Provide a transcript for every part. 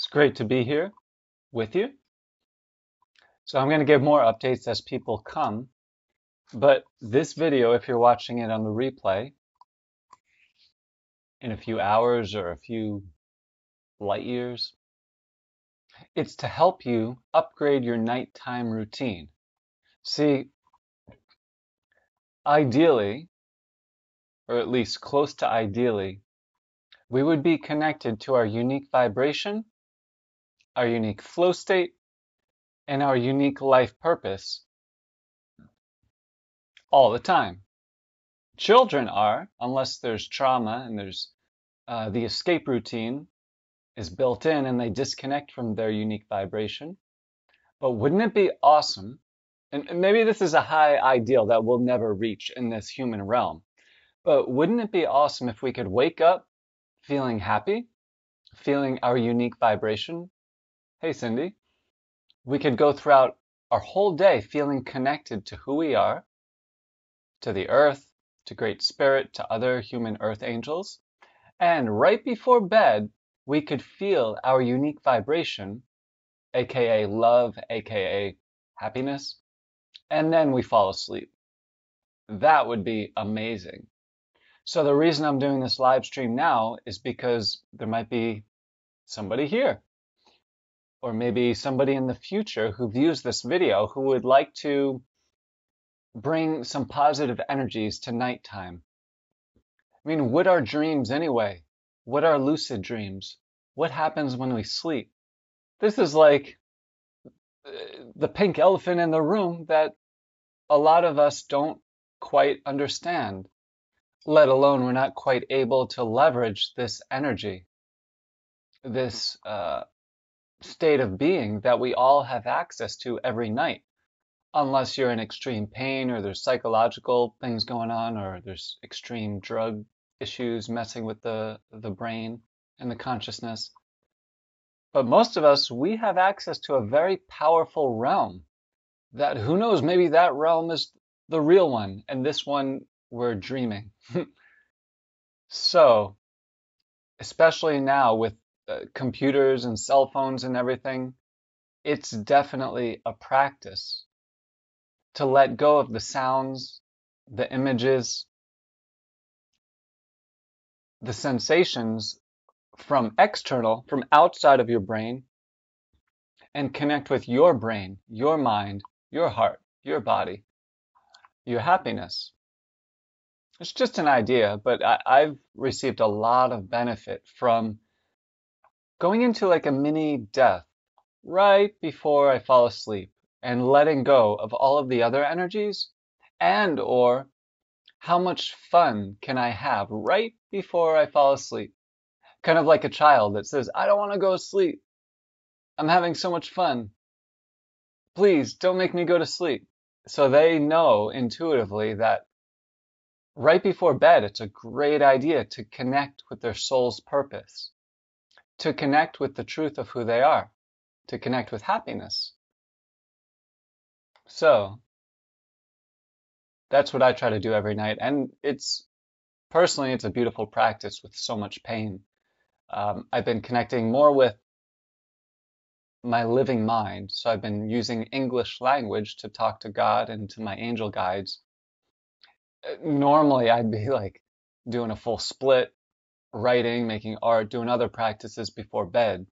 It's great to be here with you. So I'm going to give more updates as people come, but this video, if you're watching it on the replay in a few hours or a few light years, it's to help you upgrade your nighttime routine. See, ideally, or at least close to ideally, we would be connected to our unique vibration, our unique flow state, and our unique life purpose all the time. Children are, unless there's trauma and there's the escape routine is built in and they disconnect from their unique vibration. But wouldn't it be awesome? And maybe this is a high ideal that we'll never reach in this human realm. But wouldn't it be awesome if we could wake up feeling happy, feeling our unique vibration? Hey, Cindy. We could go throughout our whole day feeling connected to who we are, to the earth, to Great Spirit, to other human earth angels. And right before bed, we could feel our unique vibration, aka love, aka happiness, and then we fall asleep. That would be amazing. So the reason I'm doing this live stream now is because there might be somebody here, or maybe somebody in the future who views this video who would like to bring some positive energies to nighttime. I mean, what are dreams anyway? What are lucid dreams? What happens when we sleep? This is like the pink elephant in the room that a lot of us don't quite understand, let alone we're not quite able to leverage this energy, this state of being that we all have access to every night, unless you're in extreme pain or there's psychological things going on or there's extreme drug issues messing with the brain and the consciousness. But most of us, we have access to a very powerful realm that who knows, maybe that realm is the real one and this one we're dreaming. So, especially now with computers and cell phones and everything, it's definitely a practice to let go of the sounds, the images, the sensations from external, from outside of your brain, and connect with your brain, your mind, your heart, your body, your happiness. It's just an idea, but I've received a lot of benefit from going into like a mini death right before I fall asleep and letting go of all of the other energies, and or how much fun can I have right before I fall asleep? Kind of like a child that says, I don't want to go to sleep. I'm having so much fun. Please don't make me go to sleep. So they know intuitively that right before bed, it's a great idea to connect with their soul's purpose, to connect with the truth of who they are, to connect with happiness. So that's what I try to do every night. And personally, it's a beautiful practice with so much pain. I've been connecting more with my living mind. So I've been using English language to talk to God and to my angel guides. Normally, I'd be like doing a full split, writing, making art, doing other practices before bed.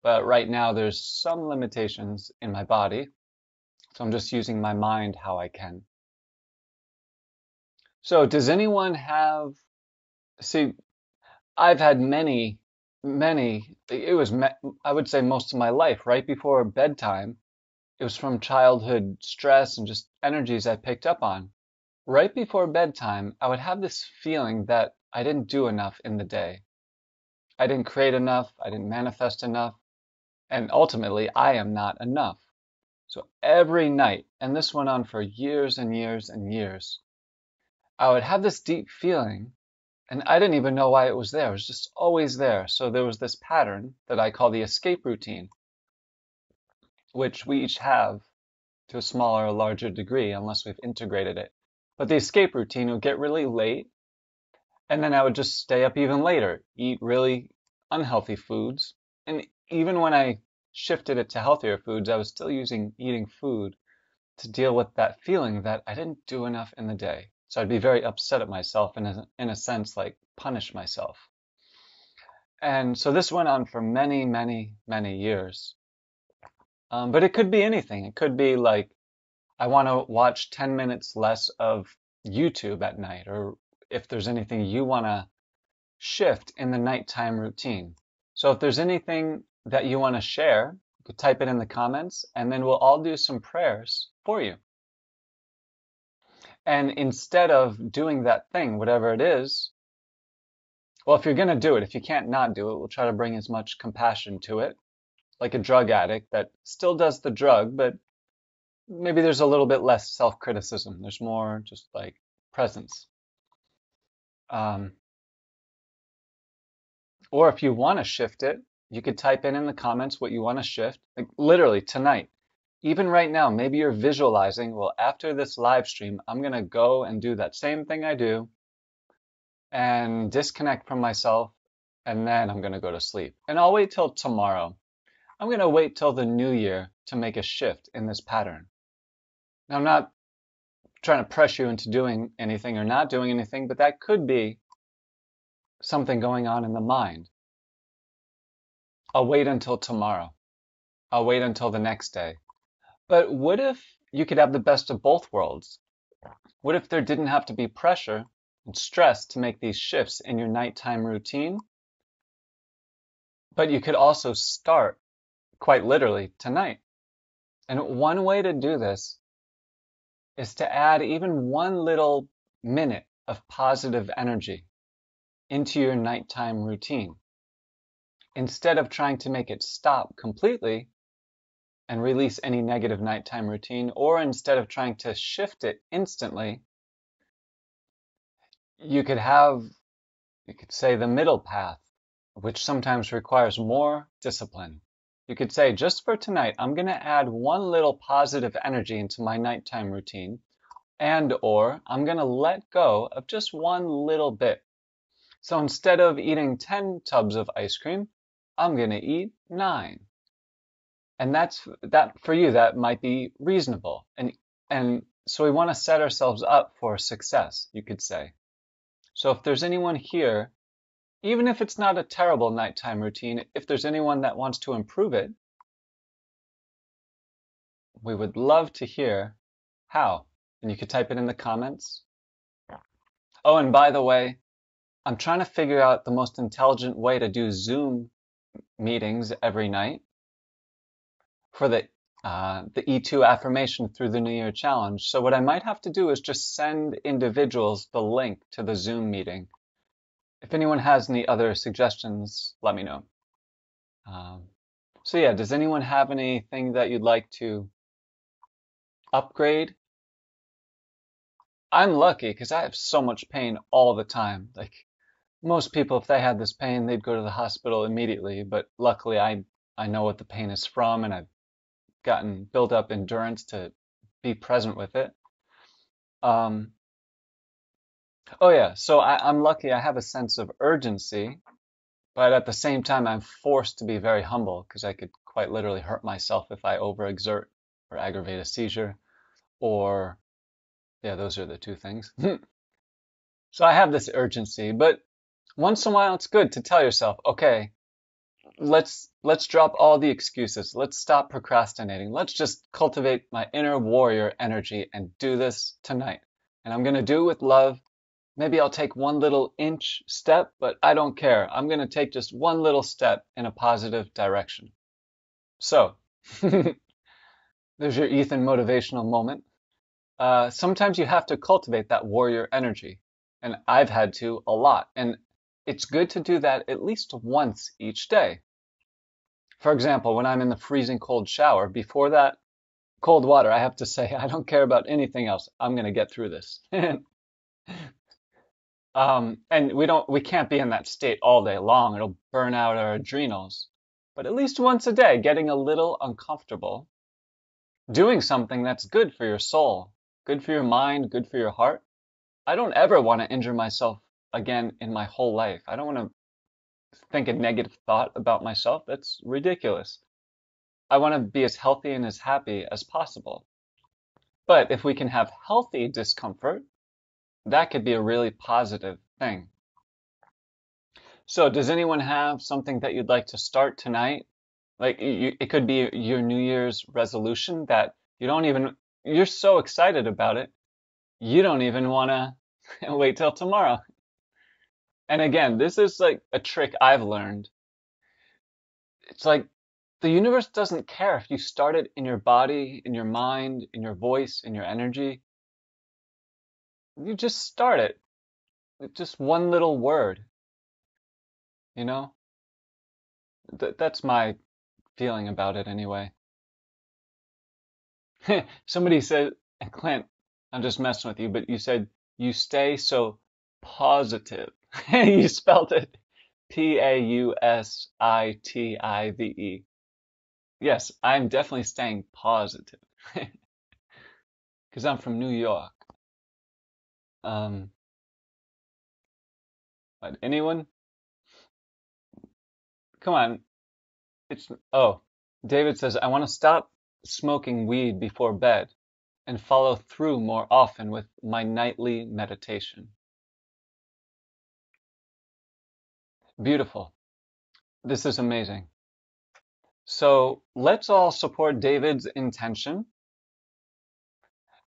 But right now, there's some limitations in my body. So I'm just using my mind how I can. So does anyone have, see, I've had many, I would say most of my life, right before bedtime, it was from childhood stress and just energies I picked up on. Right before bedtime, I would have this feeling that I didn't do enough in the day. I didn't create enough, I didn't manifest enough, and ultimately, I am not enough. So every night, and this went on for years and years and years, I would have this deep feeling, and I didn't even know why it was there. It was just always there. So there was this pattern that I call the escape routine, which we each have to a smaller or larger degree, unless we've integrated it. But the escape routine would get really late, and then I would just stay up even later, eat really unhealthy foods, and even when I shifted it to healthier foods, I was still eating food to deal with that feeling that I didn't do enough in the day. So I'd be very upset at myself and in a sense, like punish myself. And so this went on for many, many, many years. But it could be anything. It could be like, I want to watch 10 minutes less of YouTube at night, or if there's anything you want to shift in the nighttime routine. So if there's anything that you want to share, you could type it in the comments, and then we'll all do some prayers for you. And instead of doing that thing, whatever it is, well, if you're going to do it, if you can't not do it, we'll try to bring as much compassion to it, like a drug addict that still does the drug, but maybe there's a little bit less self-criticism. There's more just like presence. Or if you want to shift it, you could type in the comments what you want to shift, like literally tonight. Even right now, maybe you're visualizing, well, after this live stream, I'm going to go and do that same thing I do and disconnect from myself, and then I'm going to go to sleep. And I'll wait till tomorrow. I'm going to wait till the new year to make a shift in this pattern. Now, I'm not trying to pressure you into doing anything or not doing anything, but that could be something going on in the mind. I'll wait until tomorrow. I'll wait until the next day. But what if you could have the best of both worlds? What if there didn't have to be pressure and stress to make these shifts in your nighttime routine? But you could also start, quite literally, tonight. And one way to do this is to add even one little minute of positive energy into your nighttime routine. Instead of trying to make it stop completely and release any negative nighttime routine, or instead of trying to shift it instantly, you could say the middle path, which sometimes requires more discipline. You could say, just for tonight, I'm going to add one little positive energy into my nighttime routine, or I'm going to let go of just one little bit. So instead of eating 10 tubs of ice cream, I'm going to eat 9. And that for you, that might be reasonable. And so we want to set ourselves up for success, you could say. So if there's anyone here, even if it's not a terrible nighttime routine, if there's anyone that wants to improve it, we would love to hear how. And you could type it in the comments. Oh, and by the way, I'm trying to figure out the most intelligent way to do Zoom meetings every night for the E2 affirmation through the New Year challenge. So what I might have to do is just send individuals the link to the Zoom meeting. If anyone has any other suggestions, let me know. So yeah, does anyone have anything that you'd like to upgrade? I'm lucky because I have so much pain all the time. Like most people, if they had this pain, they'd go to the hospital immediately. But luckily, I know what the pain is from, and I've gotten built up endurance to be present with it. Oh yeah, so I'm lucky I have a sense of urgency, but at the same time I'm forced to be very humble because I could quite literally hurt myself if I overexert or aggravate a seizure, or yeah, those are the two things. So I have this urgency, but once in a while it's good to tell yourself, okay, let's drop all the excuses. Let's stop procrastinating. Let's just cultivate my inner warrior energy and do this tonight. And I'm going to do it with love. Maybe I'll take one little inch step, but I don't care. I'm going to take just one little step in a positive direction. So, there's your Ethan motivational moment. Sometimes you have to cultivate that warrior energy, and I've had to a lot. And it's good to do that at least once each day. For example, when I'm in the freezing cold shower, before that cold water, I have to say, I don't care about anything else. I'm going to get through this. And we can't be in that state all day long. It'll burn out our adrenals. But at least once a day, getting a little uncomfortable, doing something that's good for your soul, good for your mind, good for your heart. I don't ever want to injure myself again in my whole life. I don't want to think a negative thought about myself. That's ridiculous. I want to be as healthy and as happy as possible. But if we can have healthy discomfort, that could be a really positive thing. So, does anyone have something that you'd like to start tonight? Like, it could be your New Year's resolution that you're so excited about it, you don't even want to wait till tomorrow. And again, this is like a trick I've learned. It's like the universe doesn't care if you start it in your body, in your mind, in your voice, in your energy. You just start it with just one little word, you know? That's my feeling about it anyway. Somebody said, Clint, I'm just messing with you, but you said you stay so positive. You spelled it Pausitive. Yes, I'm definitely staying positive because I'm from New York. Um, but anyone? Come on. Oh, David says, I want to stop smoking weed before bed and follow through more often with my nightly meditation. Beautiful. This is amazing. So let's all support David's intention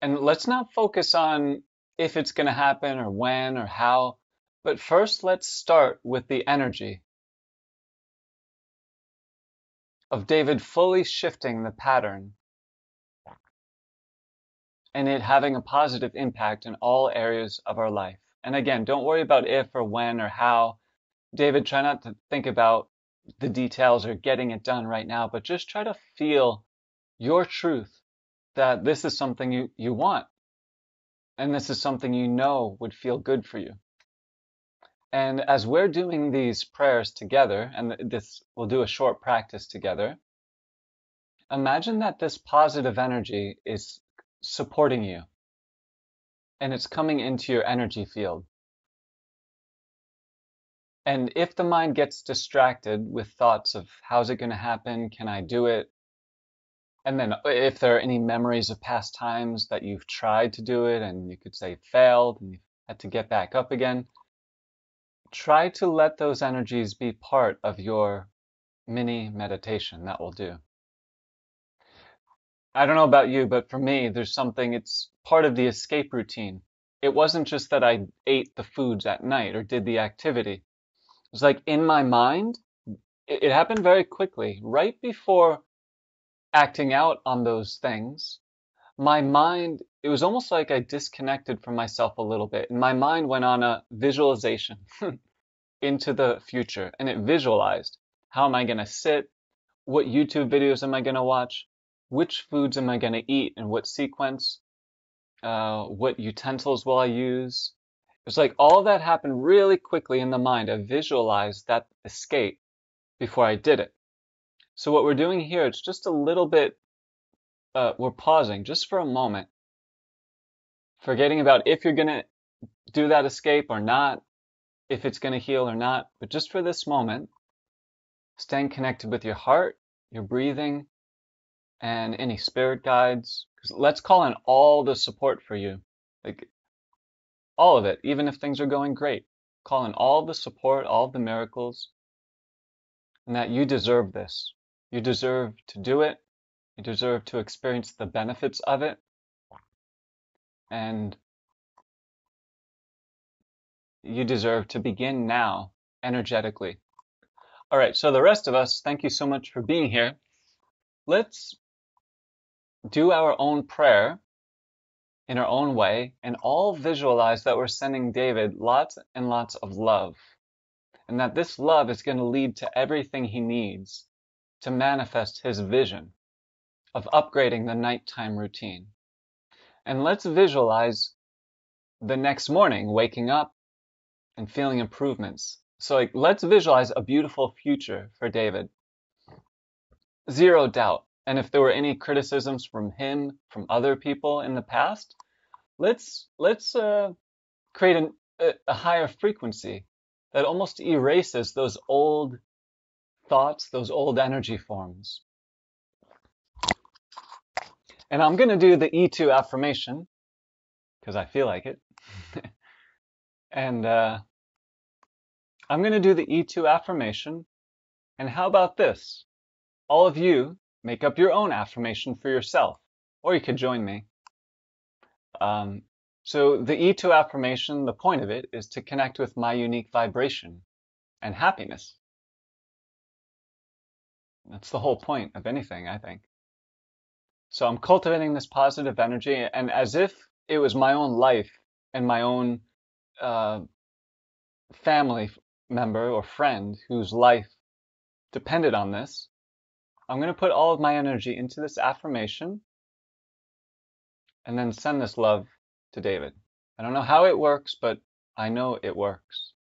and let's not focus on if it's going to happen or when or how, but first let's start with the energy of David fully shifting the pattern and it having a positive impact in all areas of our life. And again, don't worry about if or when or how. David, try not to think about the details or getting it done right now, but just try to feel your truth that this is something you want and this is something you know would feel good for you. And as we're doing these prayers together, and this we'll do a short practice together, imagine that this positive energy is supporting you and it's coming into your energy field. And if the mind gets distracted with thoughts of how's it going to happen, can I do it? And then if there are any memories of past times that you've tried to do it and you could say failed and you had to get back up again, try to let those energies be part of your mini meditation. That will do. I don't know about you, but for me, it's part of the escape routine. It wasn't just that I ate the foods at night or did the activity. It was like in my mind, it happened very quickly. Right before acting out on those things, my mind, it was almost like I disconnected from myself a little bit. And my mind went on a visualization into the future and it visualized how am I going to sit? What YouTube videos am I going to watch? Which foods am I going to eat in what sequence? What utensils will I use? It's like all of that happened really quickly in the mind. I visualized that escape before I did it. So what we're doing here, it's just a little bit, we're pausing just for a moment, forgetting about if you're going to do that escape or not, if it's going to heal or not, but just for this moment, staying connected with your heart, your breathing, and any spirit guides. 'Cause let's call in all the support for you, like all of it, even if things are going great. Call in all the support, all the miracles, and that you deserve this. You deserve to do it. You deserve to experience the benefits of it. And you deserve to begin now, energetically. All right, so the rest of us, thank you so much for being here. Let's do our own prayer in our own way and all visualize that we're sending David lots and lots of love. And that this love is going to lead to everything he needs to manifest his vision of upgrading the nighttime routine. And let's visualize the next morning waking up and feeling improvements. So let's visualize a beautiful future for David. Zero doubt. And if there were any criticisms from him, from other people in the past, let's create a higher frequency that almost erases those old thoughts, those old energy forms. And I'm going to do the E2 affirmation because I feel like it. And I'm going to do the E2 affirmation. And how about this? All of you make up your own affirmation for yourself, or you could join me. So the E2 affirmation, the point of it is to connect with my unique vibration and happiness. That's the whole point of anything, I think. So I'm cultivating this positive energy, and as if it was my own life and my own family member or friend whose life depended on this, I'm going to put all of my energy into this affirmation and then send this love to David. I don't know how it works, but I know it works.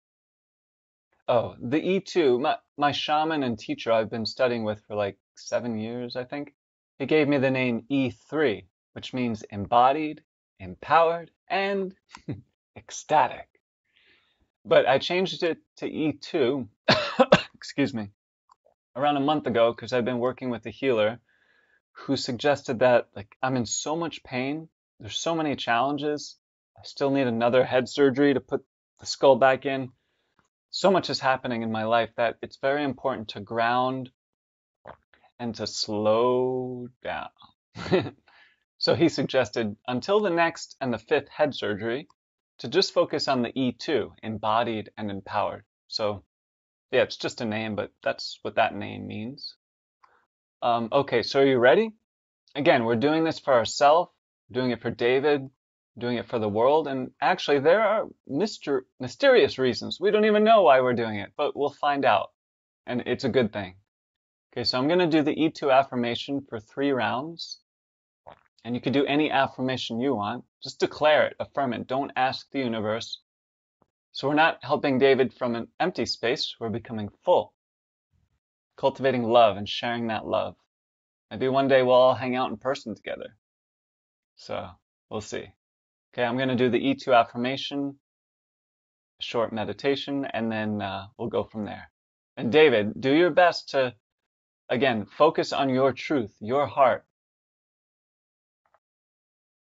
Oh, the E2, my shaman and teacher I've been studying with for like 7 years, I think. He gave me the name E3, which means embodied, empowered, and ecstatic. But I changed it to E2, excuse me, around a month ago because I've been working with a healer who suggested that like I'm in so much pain, there's so many challenges. I still need another head surgery to put the skull back in. So much is happening in my life that it's very important to ground and to slow down. So he suggested until the next and the fifth head surgery to just focus on the E2, embodied and empowered. So yeah, it's just a name, but that's what that name means. Okay, so are you ready? Again, we're doing this for ourselves, doing it for David, doing it for the world, and actually there are mysterious reasons. We don't even know why we're doing it, but we'll find out, and it's a good thing. Okay, so I'm going to do the E2 affirmation for 3 rounds, and you can do any affirmation you want. Just declare it, affirm it. Don't ask the universe. So we're not helping David from an empty space, we're becoming full, cultivating love and sharing that love. Maybe one day we'll all hang out in person together. So we'll see. Okay, I'm going to do the E2 affirmation, short meditation, and then we'll go from there. And David, do your best to, again, focus on your truth, your heart,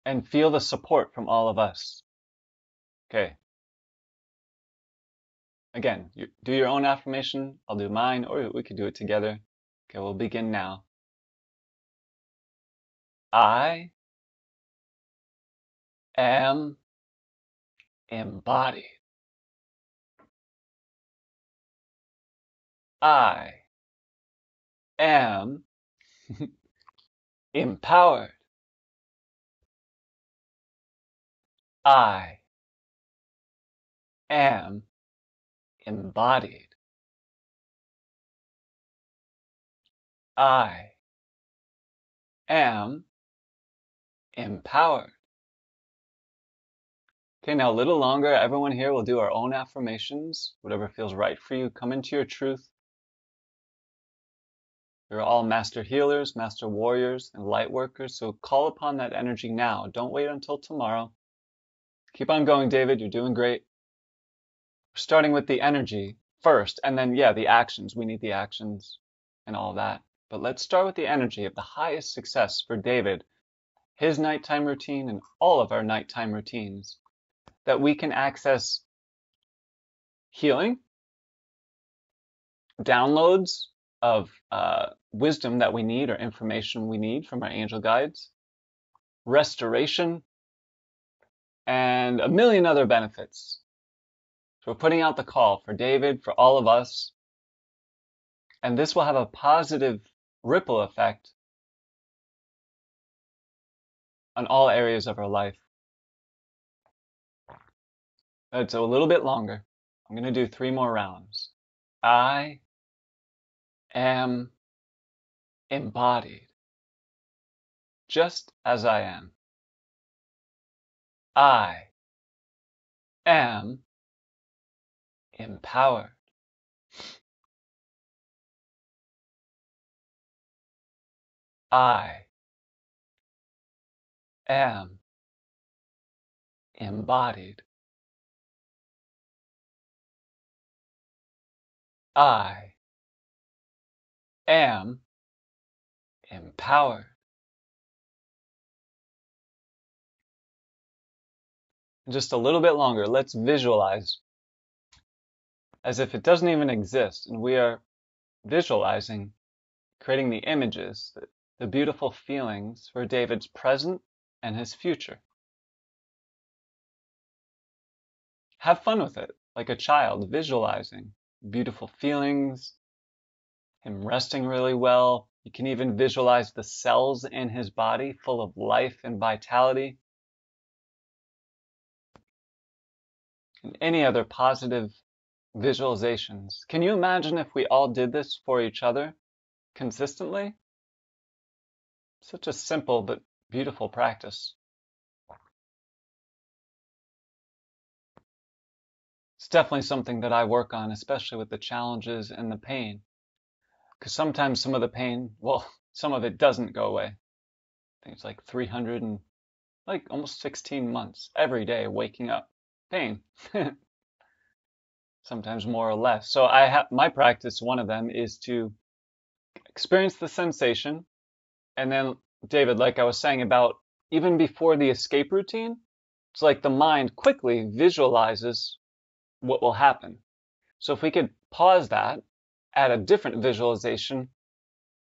and feel the support from all of us. Okay. Again, do your own affirmation, I'll do mine, or we could do it together. Okay, we'll begin now. I am embodied. I am empowered. I am embodied. I am empowered. Okay, now a little longer. Everyone here will do our own affirmations, whatever feels right for you. Come into your truth. You're all master healers, master warriors, and light workers, so call upon that energy now. Don't wait until tomorrow. Keep on going, David. You're doing great. We're starting with the energy first, and then, yeah, the actions. We need the actions and all that. But let's start with the energy of the highest success for David, his nighttime routine, and all of our nighttime routines, that we can access healing, downloads of wisdom that we need or information we need from our angel guides, restoration, and a million other benefits. So we're putting out the call for David, for all of us, and this will have a positive ripple effect on all areas of our life. It's a little bit longer. I'm going to do 3 more rounds. I am embodied, just as I am. I am empowered. I am embodied. I am empowered. Just a little bit longer. Let's visualize as if it doesn't even exist, and we are visualizing, creating the images, the beautiful feelings for David's present and his future. Have fun with it, like a child, visualizing beautiful feelings, him resting really well. You can even visualize the cells in his body full of life and vitality, and any other positive visualizations. Can you imagine if we all did this for each other consistently? Such a simple but beautiful practice. It's definitely something that I work on, especially with the challenges and the pain. Because sometimes some of the pain, well, some of it doesn't go away. I think it's like 300 and like almost 16 months every day waking up. Pain. Sometimes more or less. So I have my practice, one of them is to experience the sensation. And then, David, like I was saying about even before the escape routine, it's like the mind quickly visualizes what will happen. So if we could pause that, add a different visualization,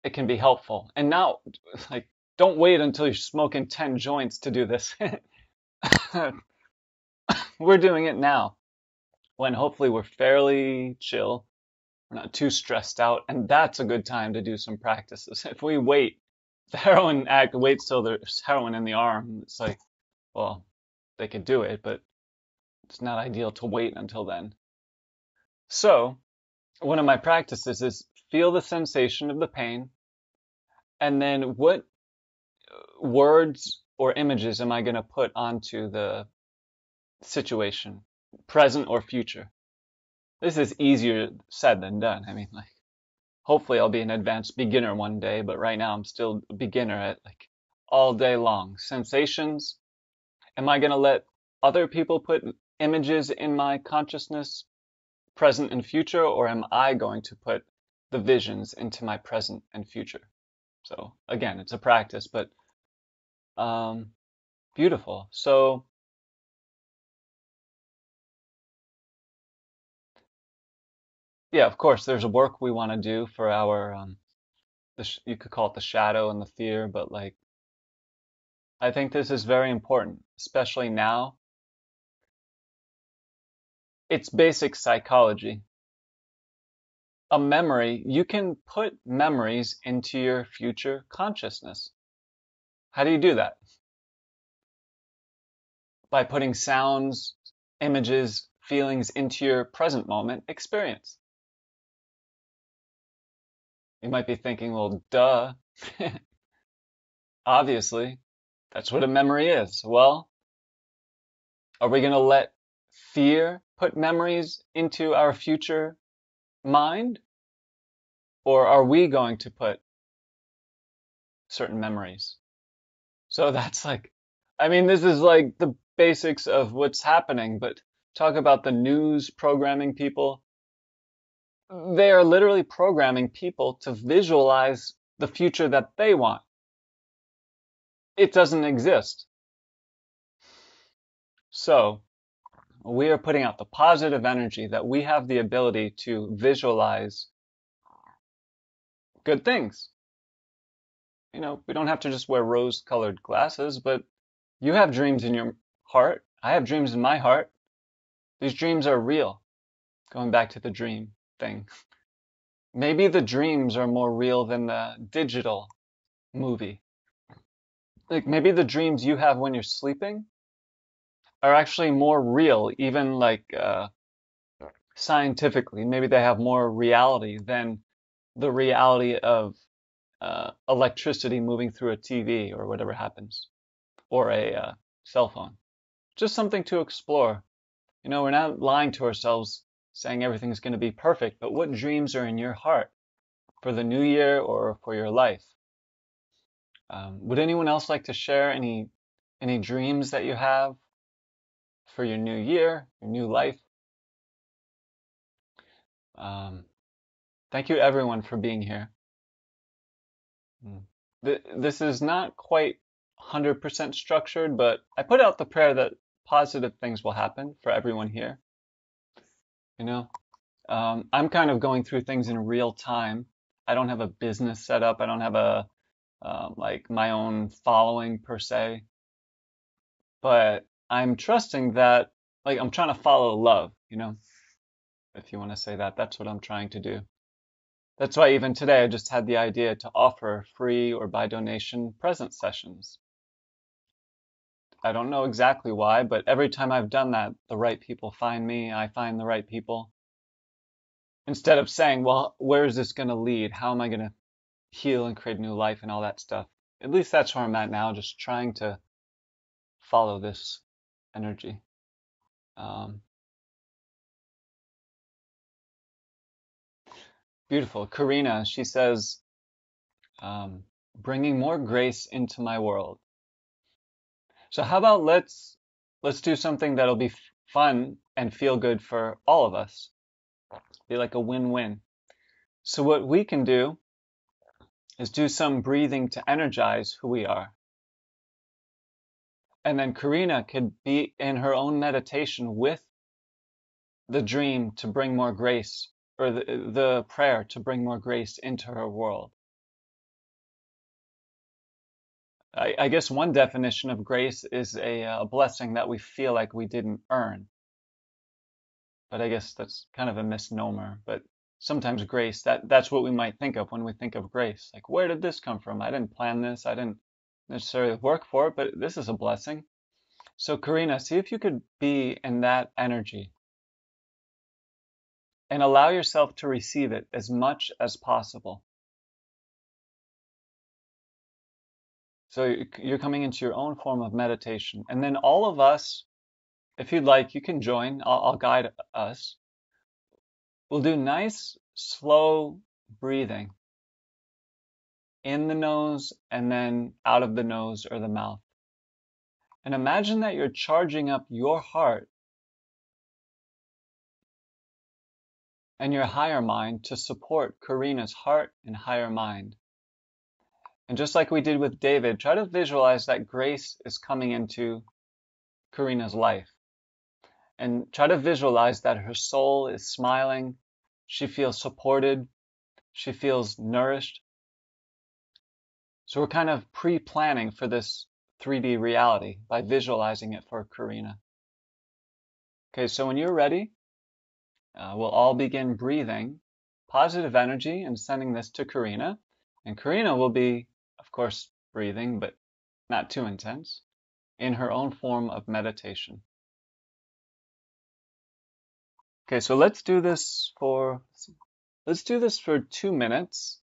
it can be helpful. And now, like, don't wait until you're smoking 10 joints to do this. We're doing it now when hopefully we're fairly chill, we're not too stressed out, and that's a good time to do some practices. If we wait, the heroin act waits till there's heroin in the arm. It's like, well, they could do it, but it's not ideal to wait until then. So, one of my practices is feel the sensation of the pain, and then what words or images am I going to put onto the situation, present or future? This is easier said than done. I mean, like, hopefully I'll be an advanced beginner one day, but right now I'm still a beginner at like all day long. Sensations. Am I going to let other people put images in my consciousness, present and future, or am I going to put the visions into my present and future? So again, it's a practice, but um, beautiful. So yeah, of course, there's a work we want to do for our you could call it the shadow and the fear, but like I think this is very important, especially now. It's basic psychology. A memory, you can put memories into your future consciousness. How do you do that? By putting sounds, images, feelings into your present moment experience. You might be thinking, well, duh. Obviously, that's what a memory is. Well, are we going to let fear put memories into our future mind? Or are we going to put certain memories? So that's like, I mean, this is like the basics of what's happening, but talk about the news programming people. They are literally programming people to visualize the future that they want. It doesn't exist. So we are putting out the positive energy that we have the ability to visualize good things. You know, we don't have to just wear rose-colored glasses, but you have dreams in your heart. I have dreams in my heart. These dreams are real. Going back to the dream thing. Maybe the dreams are more real than the digital movie. Like maybe the dreams you have when you're sleeping are actually more real, even like scientifically. Maybe they have more reality than the reality of electricity moving through a TV or whatever happens, or a cell phone. Just something to explore. You know, we're not lying to ourselves saying everything's going to be perfect, but what dreams are in your heart for the new year or for your life? Would anyone else like to share any dreams that you have for your new year, your new life? Um, Thank you everyone for being here. This is not quite 100% structured, but I put out the prayer that positive things will happen for everyone here. You know, I'm kind of going through things in real time. I don't have a business set up. I don't have a like my own following per se, but I'm trusting that like I'm trying to follow love, if you want to say that, that's what I'm trying to do. That's why even today I just had the idea to offer free or by donation presence sessions. I don't know exactly why, but every time I've done that, the right people find me, I find the right people. Instead of saying, well, where is this going to lead? How am I going to heal and create new life and all that stuff? At least that's where I'm at now, just trying to follow this energy. Beautiful. Karina, she says, bringing more grace into my world. So how about let's do something that'll be fun and feel good for all of us. Be like a win-win. So what we can do is do some breathing to energize who we are. And then Karina could be in her own meditation with the dream to bring more grace, or the prayer to bring more grace into her world. I guess one definition of grace is a blessing that we feel like we didn't earn. But I guess that's kind of a misnomer. But sometimes grace, that's what we might think of when we think of grace. Like, where did this come from? I didn't plan this. I didn't necessarily work for it, but this is a blessing. So Karina, see if you could be in that energy and allow yourself to receive it as much as possible. So you're coming into your own form of meditation. And then all of us, if you'd like, you can join. I'll guide us. We'll do nice, slow breathing in the nose and then out of the nose or the mouth. And imagine that you're charging up your heart and your higher mind to support Karina's heart and higher mind. And just like we did with David, try to visualize that grace is coming into Karina's life. And try to visualize that her soul is smiling, she feels supported, she feels nourished. So we're kind of pre-planning for this 3D reality by visualizing it for Karina. Okay, so when you're ready, we'll all begin breathing positive energy and sending this to Karina. And Karina will be, of course, breathing, but not too intense, in her own form of meditation. Okay, so let's do this for 2 minutes.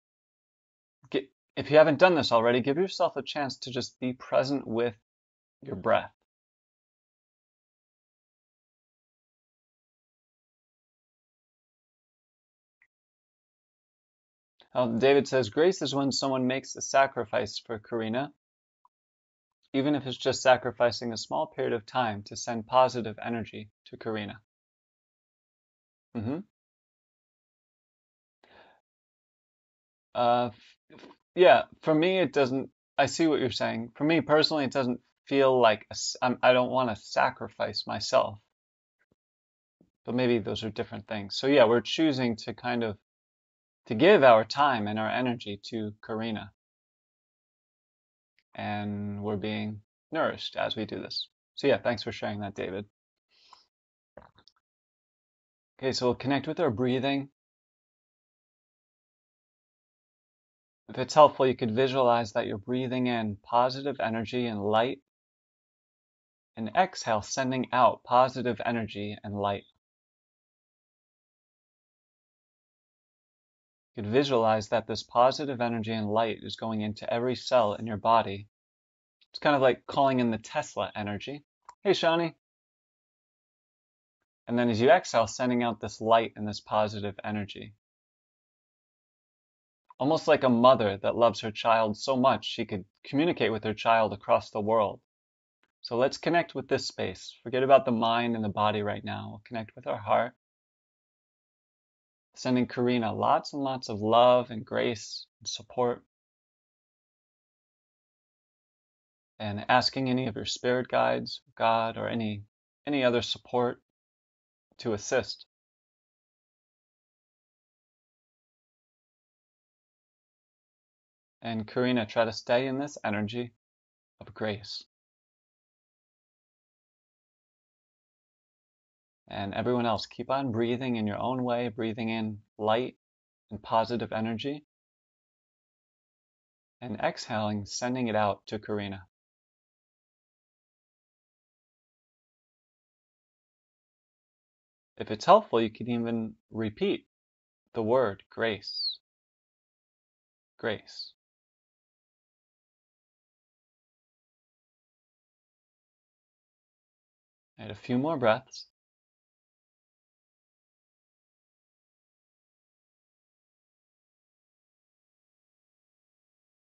If you haven't done this already, give yourself a chance to just be present with your breath. David says, grace is when someone makes a sacrifice for Karina, even if it's just sacrificing a small period of time to send positive energy to Karina. Uh, yeah, for me, it doesn't, I see what you're saying. For me personally, it doesn't feel like I don't want to sacrifice myself. But maybe those are different things. So yeah, we're choosing to kind of to give our time and our energy to Karina. And we're being nourished as we do this. So yeah, thanks for sharing that, David. Okay, so we'll connect with our breathing. If it's helpful, you could visualize that you're breathing in positive energy and light, and exhale, sending out positive energy and light. You could visualize that this positive energy and light is going into every cell in your body. It's kind of like calling in the Tesla energy. Hey, Shani. And then as you exhale, sending out this light and this positive energy. Almost like a mother that loves her child so much she could communicate with her child across the world. So let's connect with this space. Forget about the mind and the body right now. We'll connect with our heart. Sending Karina lots and lots of love and grace and support. And asking any of your spirit guides, God, or any other support to assist. And Karina, try to stay in this energy of grace. And everyone else, keep on breathing in your own way, breathing in light and positive energy. And exhaling, sending it out to Karina. If it's helpful, you can even repeat the word grace. Grace. And a few more breaths.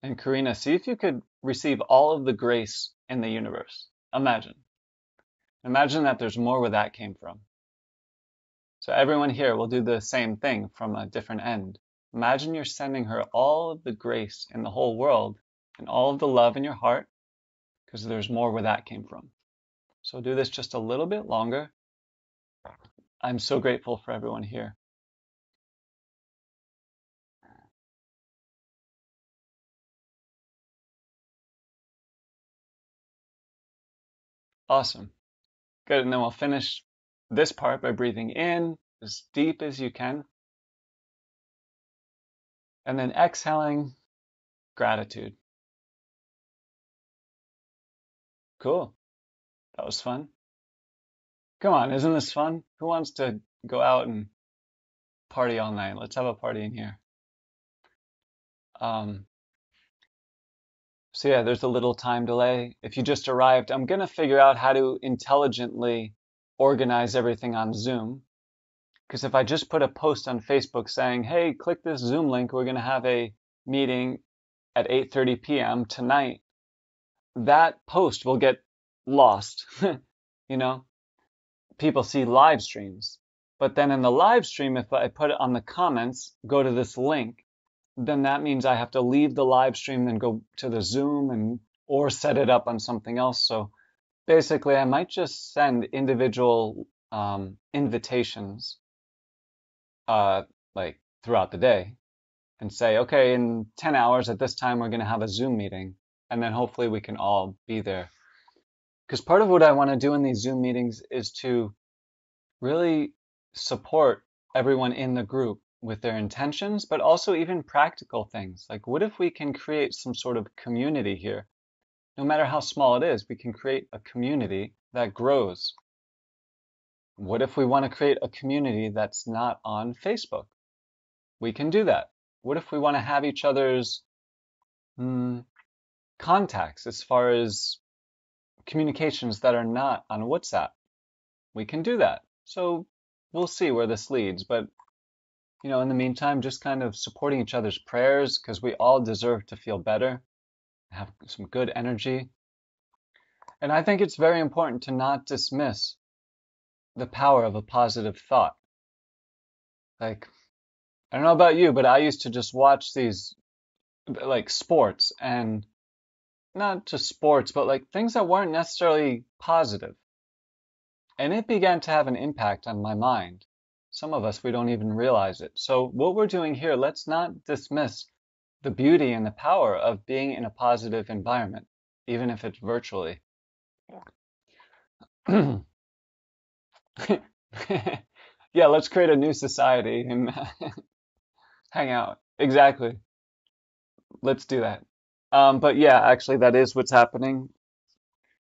And Karina, see if you could receive all of the grace in the universe. Imagine. Imagine that there's more where that came from. So everyone here will do the same thing from a different end. Imagine you're sending her all of the grace in the whole world and all of the love in your heart, because there's more where that came from. So do this just a little bit longer. I'm so grateful for everyone here. Awesome. Good. And then we'll finish this part by breathing in as deep as you can. And then exhaling gratitude. Cool. That was fun. Come on, isn't this fun? Who wants to go out and party all night? Let's have a party in here. Um, so yeah, there's a little time delay. If you just arrived, I'm gonna figure out how to intelligently organize everything on Zoom. Because if I just put a post on Facebook saying, hey, click this Zoom link, we're gonna have a meeting at 8:30 p.m. tonight, that post will get lost. You know, people see live streams. But then in the live stream, if I put it on the comments, go to this link, then that means I have to leave the live stream, then go to the Zoom and or set it up on something else. So basically, I might just send individual invitations like throughout the day and say, okay, in 10 hours at this time, we're going to have a Zoom meeting. And then hopefully we can all be there. Because part of what I want to do in these Zoom meetings is to really support everyone in the group with their intentions, but also even practical things. Like, what if we can create some sort of community here? No matter how small it is, we can create a community that grows. What if we want to create a community that's not on Facebook? We can do that. What if we want to have each other's contacts as far as communications that are not on WhatsApp? We can do that. So we'll see where this leads, but in the meantime, just kind of supporting each other's prayers because we all deserve to feel better, have some good energy. And I think it's very important to not dismiss the power of a positive thought. Like, I don't know about you, but I used to just watch these like sports and not just sports, but like things that weren't necessarily positive. And it began to have an impact on my mind. Some of us, we don't even realize it. So what we're doing here, let's not dismiss the beauty and the power of being in a positive environment, even if it's virtually. Yeah, let's create a new society and hang out. Exactly. Let's do that. But yeah, actually, that is what's happening.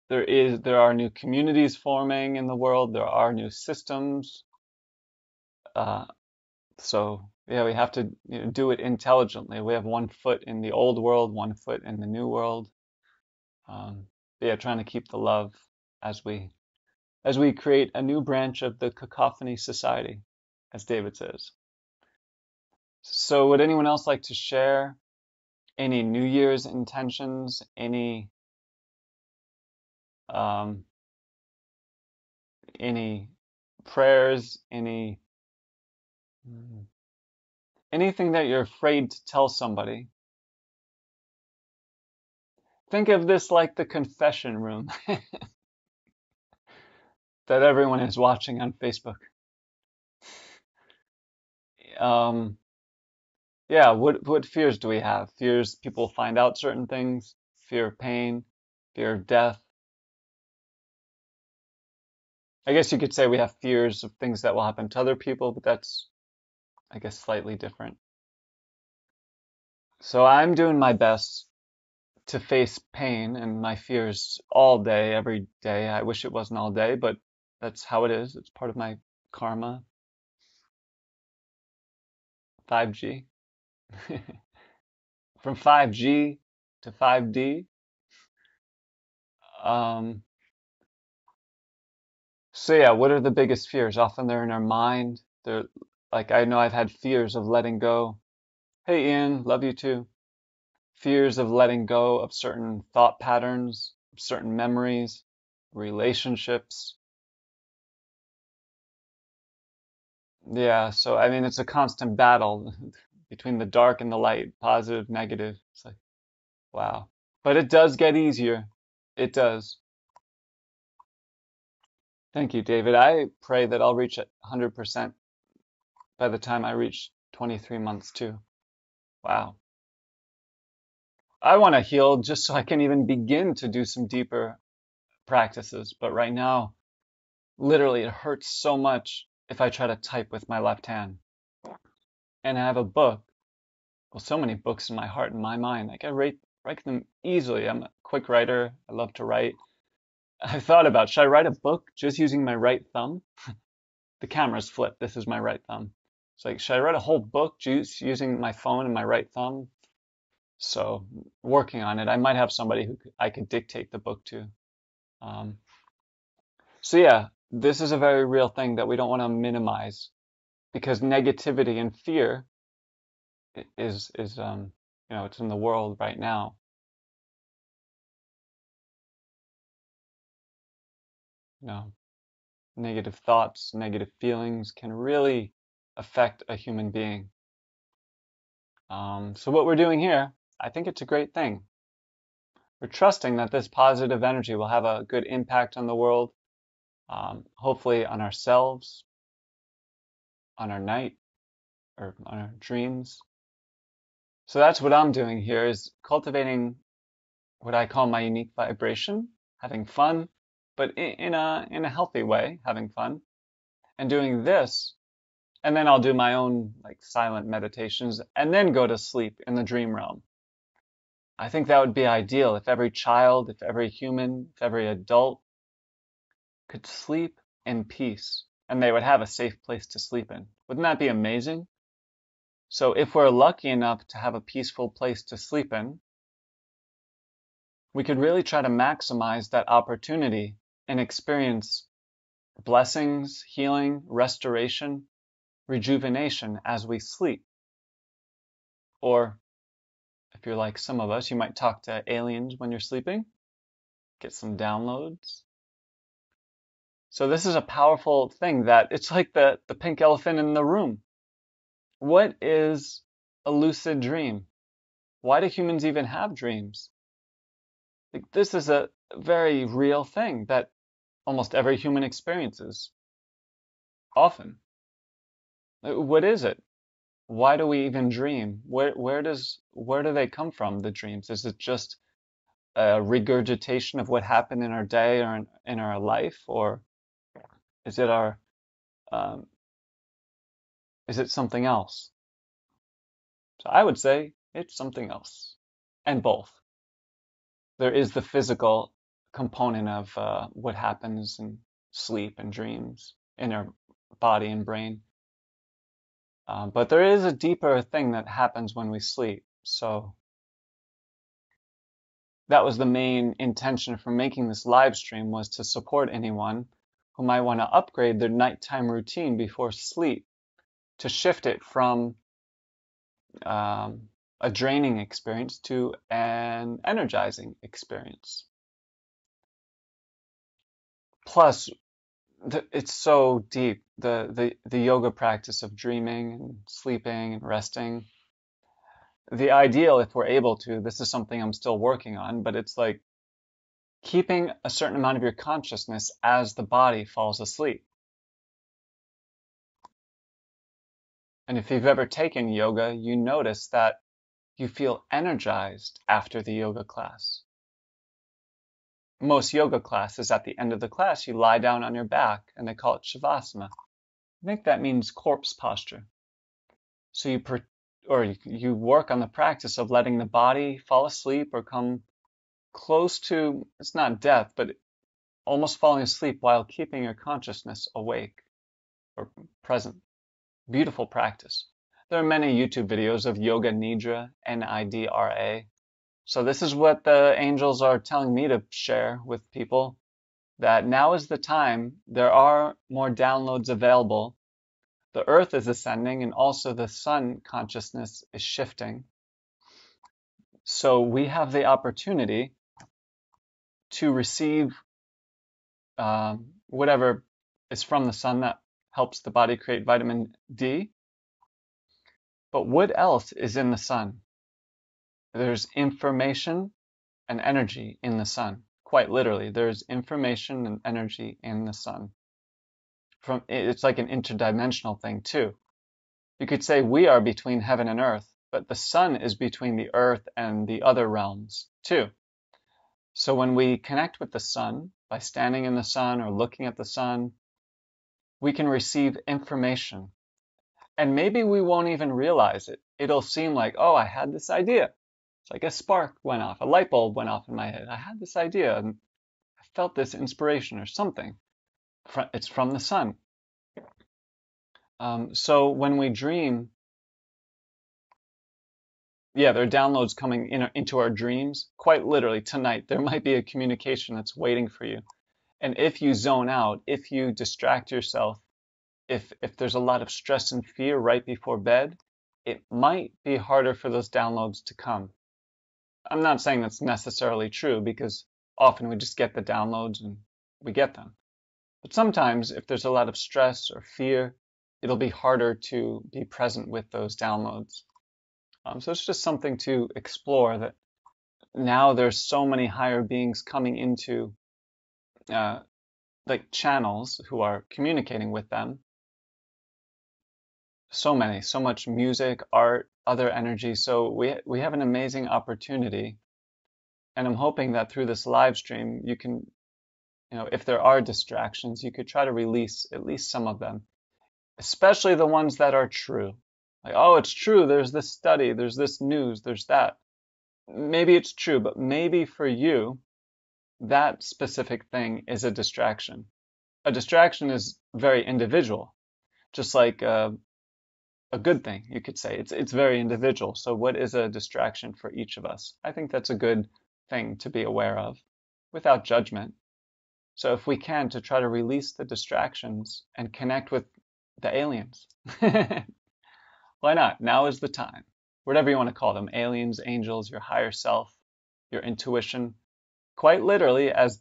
There are new communities forming in the world. There are new systems. Uh, so yeah, we have to do it intelligently. We have one foot in the old world, one foot in the new world. Um, yeah, trying to keep the love as we create a new branch of the Cacophony Society, as David says. So would anyone else like to share any New Year's intentions, um, any prayers, any anything that you're afraid to tell somebody. Think of this like the confession room that everyone is watching on Facebook. Um, yeah, what fears do we have? Fears people find out certain things, fear of pain, fear of death. I guess you could say we have fears of things that will happen to other people, but that's, I guess, slightly different. So I'm doing my best to face pain and my fears all day, every day. I wish it wasn't all day, but that's how it is. It's part of my karma. 5G. From 5G to 5D. Um, so yeah, what are the biggest fears? Often they're in our mind. They're like I know I've had fears of letting go. Hey Ian, love you too. Fears of letting go of certain thought patterns, certain memories, relationships. Yeah, so I mean, it's a constant battle between the dark and the light, positive, negative. It's like, wow. But it does get easier. It does. Thank you, David. I pray that I'll reach 100% by the time I reach 23 months too. Wow. I want to heal just so I can even begin to do some deeper practices. But right now, literally, it hurts so much if I try to type with my left hand. And I have a book, well, so many books in my heart and my mind. I can write them easily. I'm a quick writer. I love to write. I thought about, should I write a book just using my right thumb? The camera's flipped. This is my right thumb. It's like, should I write a whole book just using my phone and my right thumb? So working on it. I might have somebody who I could dictate the book to. Um, so yeah, this is a very real thing that we don't want to minimize because negativity and fear is it's in the world right now. You know, negative thoughts, negative feelings can really affect a human being. So what we're doing here, I think it's a great thing. We're trusting that this positive energy will have a good impact on the world, hopefully on ourselves, on our night, or on our dreams. So that's what I'm doing here is cultivating what I call my unique vibration, having fun, but in a healthy way, having fun, and doing this, and then I'll do my own like silent meditations and then go to sleep in the dream realm. I think that would be ideal if every child, if every human, if every adult could sleep in peace and they would have a safe place to sleep in. Wouldn't that be amazing? So if we're lucky enough to have a peaceful place to sleep in, we could really try to maximize that opportunity and experience blessings, healing, restoration, rejuvenation as we sleep. Or if you're like some of us, you might talk to aliens when you're sleeping, get some downloads. So this is a powerful thing that it's like the pink elephant in the room. What is a lucid dream? Why do humans even have dreams? Like, this is a very real thing that almost every human experiences often. What is it? Why do we even dream? Where do they come from, the dreams? Is it just a regurgitation of what happened in our day or in our life, or is it our um, is it something else? So I would say it's something else, and both. There is the physical component of what happens in sleep and dreams in our body and brain. But there is a deeper thing that happens when we sleep. So that was the main intention for making this live stream, was to support anyone who might want to upgrade their nighttime routine before sleep, to shift it from um, a draining experience to an energizing experience. Plus, It's so deep. The yoga practice of dreaming and sleeping and resting. The ideal, if we're able to, this is something I'm still working on, but it's like keeping a certain amount of your consciousness as the body falls asleep. And if you've ever taken yoga, you notice that you feel energized after the yoga class. Most yoga classes, at the end of the class, you lie down on your back and they call it Shavasana. I think that means corpse posture. So you work on the practice of letting the body fall asleep or come close to, it's not death, but almost falling asleep while keeping your consciousness awake or present. Beautiful practice. There are many YouTube videos of yoga nidra, Nidra. So this is what the angels are telling me to share with people, that now is the time. There are more downloads available. The earth is ascending and also the sun consciousness is shifting. So we have the opportunity to receive whatever is from the sun that helps the body create vitamin D. But what else is in the sun? There's information and energy in the sun. Quite literally, there's information and energy in the sun. It's like an interdimensional thing too. You could say we are between heaven and earth, but the sun is between the earth and the other realms too. So when we connect with the sun by standing in the sun or looking at the sun, we can receive information. And maybe we won't even realize it. It'll seem like, oh, I had this idea. It's like a spark went off, a light bulb went off in my head. I had this idea and I felt this inspiration or something. It's from the sun. So when we dream, yeah, there are downloads coming into our dreams. Quite literally, tonight, there might be a communication that's waiting for you. And if you zone out, if you distract yourself, if there's a lot of stress and fear right before bed, it might be harder for those downloads to come. I'm not saying that's necessarily true because often we just get the downloads and we get them. But sometimes if there's a lot of stress or fear, it'll be harder to be present with those downloads. So it's just something to explore, that now there's so many higher beings coming into like channels who are communicating with them. So much music, art, other energy. So we have an amazing opportunity. And I'm hoping that through this live stream, you can, if there are distractions, you could try to release at least some of them, especially the ones that are true. Like, oh, it's true. There's this study, there's this news, there's that. Maybe it's true, but maybe for you, that specific thing is a distraction. A distraction is very individual, just like a good thing, you could say. It's very individual. So what is a distraction for each of us? I think that's a good thing to be aware of without judgment. So if we can, to try to release the distractions and connect with the aliens. Why not? Now is the time. Whatever you want to call them, aliens, angels, your higher self, your intuition. Quite literally, as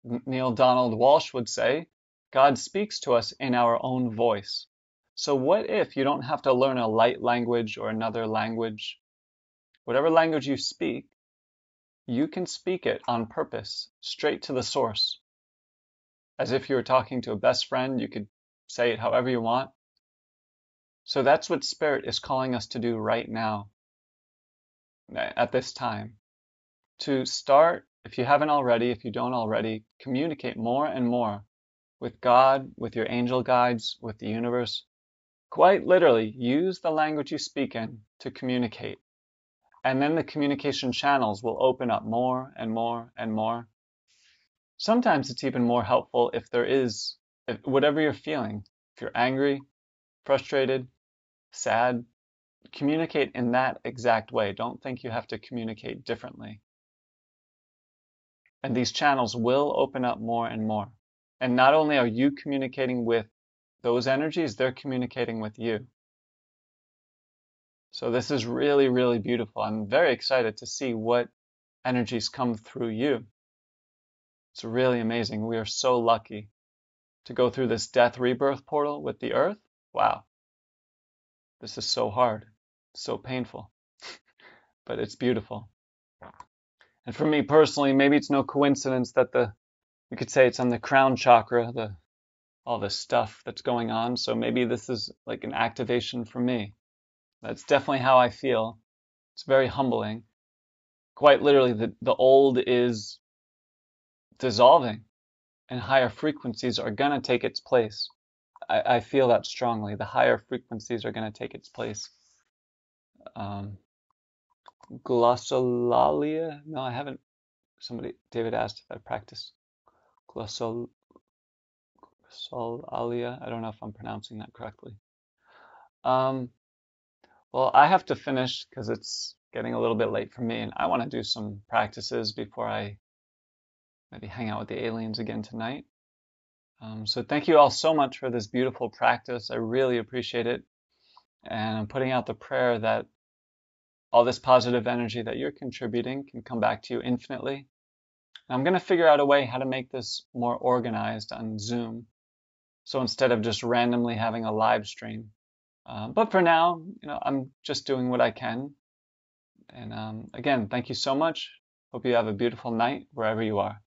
Neil Donald Walsh would say, God speaks to us in our own voice. So what if you don't have to learn a light language or another language? Whatever language you speak, you can speak it on purpose, straight to the source. As if you were talking to a best friend, you could say it however you want. So that's what Spirit is calling us to do right now, at this time. To start, if you haven't already, if you don't already, communicate more and more with God, with your angel guides, with the universe. Quite literally, use the language you speak in to communicate. And then the communication channels will open up more and more and more. Sometimes it's even more helpful if whatever you're feeling, if you're angry, frustrated, sad, communicate in that exact way. Don't think you have to communicate differently. And these channels will open up more and more. And not only are you communicating with those energies, they're communicating with you. So this is really, really beautiful. I'm very excited to see what energies come through you. It's really amazing. We are so lucky to go through this death rebirth portal with the earth. Wow, this is so hard, so painful, but it's beautiful. And for me personally, maybe it's no coincidence that you could say it's on the crown chakra, all this stuff that's going on. So maybe this is like an activation for me. That's definitely how I feel. It's very humbling. Quite literally, the old is dissolving and higher frequencies are going to take its place. I feel that strongly. The higher frequencies are going to take its place. Glossolalia? No, I haven't. David asked if I practiced glossolalia. I don't know if I'm pronouncing that correctly. Well, I have to finish because it's getting a little bit late for me, and I want to do some practices before I maybe hang out with the aliens again tonight. So thank you all so much for this beautiful practice. I really appreciate it. And I'm putting out the prayer that all this positive energy that you're contributing can come back to you infinitely. And I'm going to figure out a way how to make this more organized on Zoom. So instead of just randomly having a live stream. But for now, I'm just doing what I can. And again, thank you so much. Hope you have a beautiful night wherever you are.